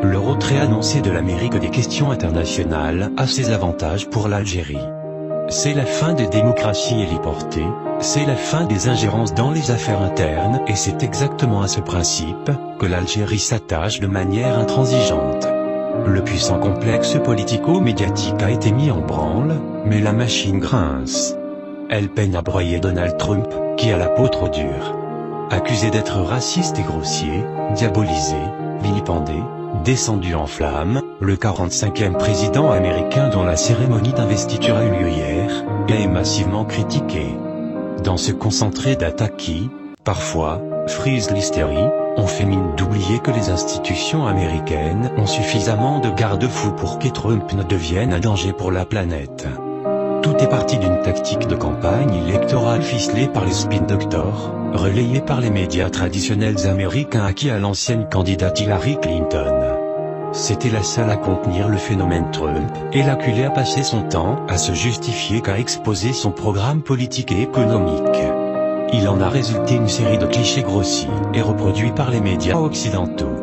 Le retrait annoncé de l'Amérique des questions internationales a ses avantages pour l'Algérie. C'est la fin des démocraties héliportées, c'est la fin des ingérences dans les affaires internes et c'est exactement à ce principe que l'Algérie s'attache de manière intransigeante. Le puissant complexe politico-médiatique a été mis en branle, mais la machine grince. Elle peine à broyer Donald Trump, qui a la peau trop dure. Accusé d'être raciste et grossier, diabolisé, vilipendé, descendu en flammes, le 45e président américain dont la cérémonie d'investiture a eu lieu hier, est massivement critiqué. Dans ce concentré d'attaques qui, parfois, frise l'hystérie, on fait mine d'oublier que les institutions américaines ont suffisamment de garde-fous pour que Trump ne devienne un danger pour la planète. Tout est parti d'une tactique de campagne électorale ficelée par les spin doctors, relayée par les médias traditionnels américains acquis à l'ancienne candidate Hillary Clinton. C'était la seule à contenir le phénomène Trump, et l'acculé a passé son temps à se justifier qu'à exposer son programme politique et économique. Il en a résulté une série de clichés grossis et reproduits par les médias occidentaux.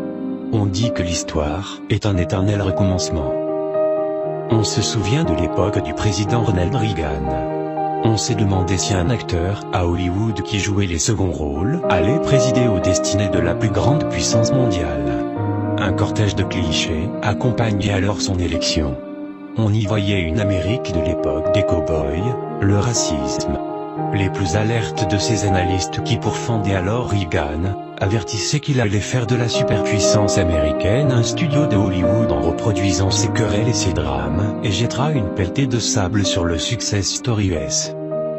On dit que l'histoire est un éternel recommencement. On se souvient de l'époque du président Ronald Reagan. On s'est demandé si un acteur à Hollywood qui jouait les seconds rôles allait présider aux destinées de la plus grande puissance mondiale. Un cortège de clichés accompagnait alors son élection. On y voyait une Amérique de l'époque des cow-boys, le racisme. Les plus alertes de ces analystes qui pourfendaient alors Reagan, avertissaient qu'il allait faire de la superpuissance américaine un studio de Hollywood en reproduisant ses querelles et ses drames, et jettera une pelletée de sable sur le success story US.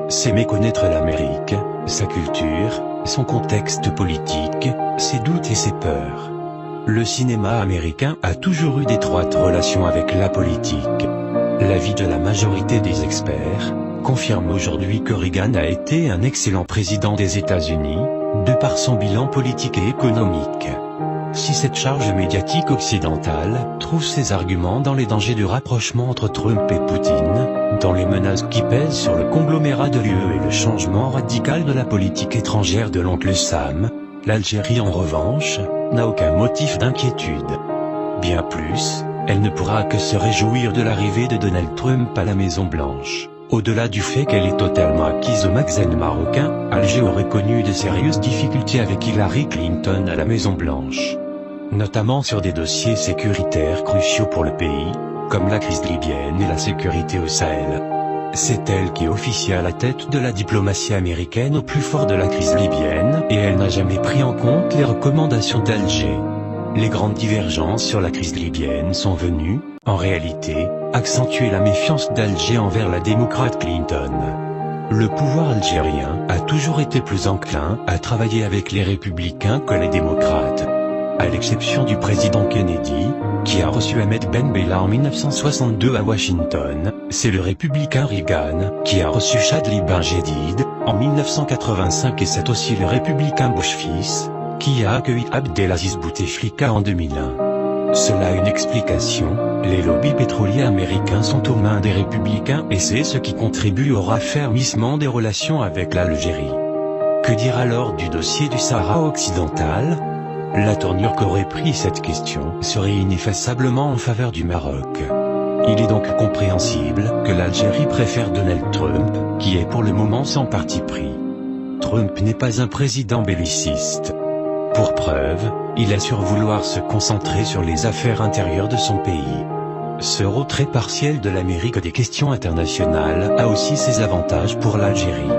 C'est méconnaître l'Amérique, sa culture, son contexte politique, ses doutes et ses peurs. Le cinéma américain a toujours eu d'étroites relations avec la politique. L'avis de la majorité des experts confirme aujourd'hui que Reagan a été un excellent président des États-Unis, de par son bilan politique et économique. Si cette charge médiatique occidentale trouve ses arguments dans les dangers du rapprochement entre Trump et Poutine, dans les menaces qui pèsent sur le conglomérat de l'UE et le changement radical de la politique étrangère de l'oncle Sam, l'Algérie en revanche, n'a aucun motif d'inquiétude. Bien plus, elle ne pourra que se réjouir de l'arrivée de Donald Trump à la Maison-Blanche. Au-delà du fait qu'elle est totalement acquise au Maghreb marocain, Alger aurait connu de sérieuses difficultés avec Hillary Clinton à la Maison-Blanche. Notamment sur des dossiers sécuritaires cruciaux pour le pays, comme la crise libyenne et la sécurité au Sahel. C'est elle qui officie à la tête de la diplomatie américaine au plus fort de la crise libyenne, et elle n'a jamais pris en compte les recommandations d'Alger. Les grandes divergences sur la crise libyenne sont venues, en réalité, accentuer la méfiance d'Alger envers la démocrate Clinton. Le pouvoir algérien a toujours été plus enclin à travailler avec les républicains que les démocrates. À l'exception du président Kennedy, qui a reçu Ahmed Ben Bella en 1962 à Washington, c'est le républicain Reagan qui a reçu Chadli Ben Jedid en 1985 et c'est aussi le républicain Bush fils qui a accueilli Abdelaziz Bouteflika en 2001. Cela a une explication, les lobbies pétroliers américains sont aux mains des républicains et c'est ce qui contribue au raffermissement des relations avec l'Algérie. Que dire alors du dossier du Sahara occidental ? La tournure qu'aurait pris cette question serait ineffaçablement en faveur du Maroc. Il est donc compréhensible que l'Algérie préfère Donald Trump, qui est pour le moment sans parti pris. Trump n'est pas un président belliciste. Pour preuve, il assure vouloir se concentrer sur les affaires intérieures de son pays. Ce retrait partiel de l'Amérique des questions internationales a aussi ses avantages pour l'Algérie.